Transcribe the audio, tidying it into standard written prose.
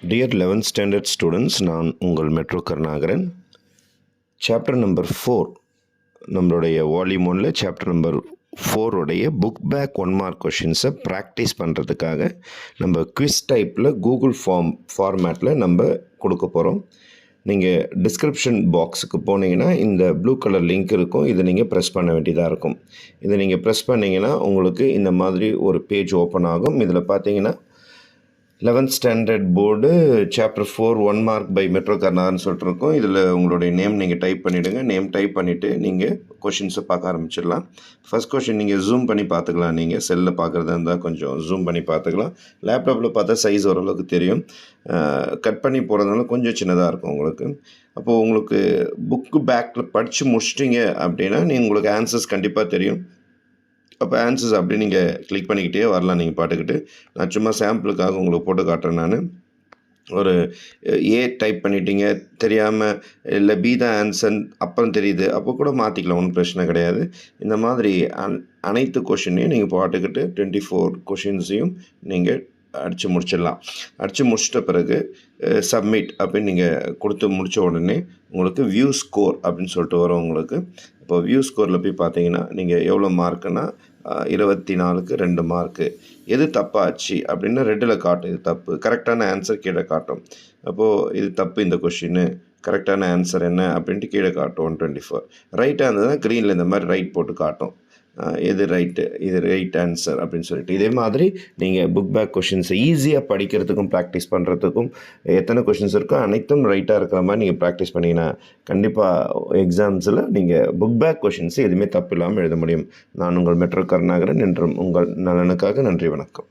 Dear 11th standard students, நான் உங்கள் metro Karunakaran. Chapter number 4 நம்மளுடைய வால்யூம் 1ல் சாப்டர் நம்பர் 4 உடைய புக் பேக் 1 மார்க் கொஷின்ஸை ப்ராக்டிஸ் பண்ணுறதுக்காக நம்ம குவிஸ் டைப்பில் கூகுள் ஃபார்மேட்டில் நம்ம கொடுக்க போகிறோம். நீங்கள் டிஸ்கிரிப்ஷன் பாக்ஸுக்கு போனீங்கன்னா இந்த ப்ளூ கலர் லிங்க் இருக்கும். இதை நீங்கள் ப்ரெஸ் பண்ண வேண்டியதாக இருக்கும். இதை நீங்கள் ப்ரெஸ் பண்ணிங்கன்னா உங்களுக்கு இந்த மாதிரி ஒரு பேஜ் ஓப்பன் ஆகும். இதில் பார்த்தீங்கன்னா 11th standard board chapter 4 1 mark by metro Karunakaran சொல்லிட்டுருக்கோம். இதில் உங்களுடைய நேம் நீங்கள் டைப் பண்ணிவிடுங்க. நேம் டைப் பண்ணிவிட்டு நீங்கள் கொஷின்ஸை பார்க்க ஆரம்பிச்சிடலாம். ஃபஸ்ட் கொஷின் நீங்கள் ஜூம் பண்ணி பார்த்துக்கலாம். நீங்கள் செல்லில் பார்க்குறதா இருந்தால் கொஞ்சம் ஜூம் பண்ணி பார்த்துக்கலாம். லேப்டாப்பில் பார்த்தா சைஸ் ஓரளவுக்கு தெரியும். கட் பண்ணி போகிறதுனால கொஞ்சம் சின்னதாக இருக்கும் உங்களுக்கு. அப்போது உங்களுக்கு புக்கு பேக்கில் படித்து முடிச்சிட்டிங்க அப்படின்னா உங்களுக்கு ஆன்சர்ஸ் கண்டிப்பாக தெரியும். அப்போ ஆன்சர்ஸ் அப்படி நீங்கள் கிளிக் பண்ணிக்கிட்டே வரலாம். நீங்கள் பாட்டுக்கிட்டு நான் சும்மா சாம்பிளுக்காக உங்களுக்கு போட்டு காட்டுறேன். நான் ஒரு ஏ டைப் பண்ணிட்டீங்க தெரியாமல், இல்லை பி தான் ஆன்சர் அப்புறம் தெரியுது, அப்போ கூட மாற்றிக்கலாம், ஒன்றும் பிரச்சனை கிடையாது. இந்த மாதிரி அனைத்து கொஷினையும் நீங்கள் பாட்டுக்கிட்டு 24 கொஷின்ஸையும் நீங்கள் அடித்து முடிச்சிடலாம். அடித்து முடிச்சிட்ட பிறகு சப்மிட் அப்படின்னு நீங்கள் கொடுத்து முடித்த உடனே உங்களுக்கு வியூ ஸ்கோர் அப்படின்னு சொல்லிட்டு வரும் உங்களுக்கு. இப்போ வியூ ஸ்கோரில் போய் பார்த்தீங்கன்னா நீங்கள் எவ்வளோ மார்க்குன்னா 24க்கு 2 மார்க்கு. எது தப்பாச்சு அப்படின்னா ரெட்டில் காட்டும், இது தப்பு. கரெக்டான ஆன்சர் கீழே காட்டும். அப்போது இது தப்பு இந்த கொஷின்னு, கரெக்டான ஆன்சர் என்ன அப்படின்ட்டு கீழே காட்டும் 124. ரைட்டாக இருந்ததுன்னா க்ரீனில் இந்த மாதிரி ரைட் போட்டு காட்டும். எது ரைட்டு, இது ரைட் ஆன்சர் அப்படின்னு சொல்லிட்டு. இதே மாதிரி நீங்கள் புக் பேக் கொஷின்ஸை ஈஸியாக படிக்கிறதுக்கும் ப்ராக்டிஸ் பண்ணுறதுக்கும் எத்தனை கொஷின்ஸ் இருக்கோ அனைத்தும் ரைட்டாக இருக்கிற மாதிரி நீங்கள் ப்ராக்டிஸ் பண்ணிங்கன்னா கண்டிப்பாக எக்ஸாம்ஸில் நீங்கள் புக் பேக் கொஷின்ஸ் எதுவுமே தப்பு இல்லாமல் எழுத முடியும். நான் உங்கள் மெட்ரோ கருணாகரன் என்றும் உங்கள் நலனுக்காக. நன்றி, வணக்கம்.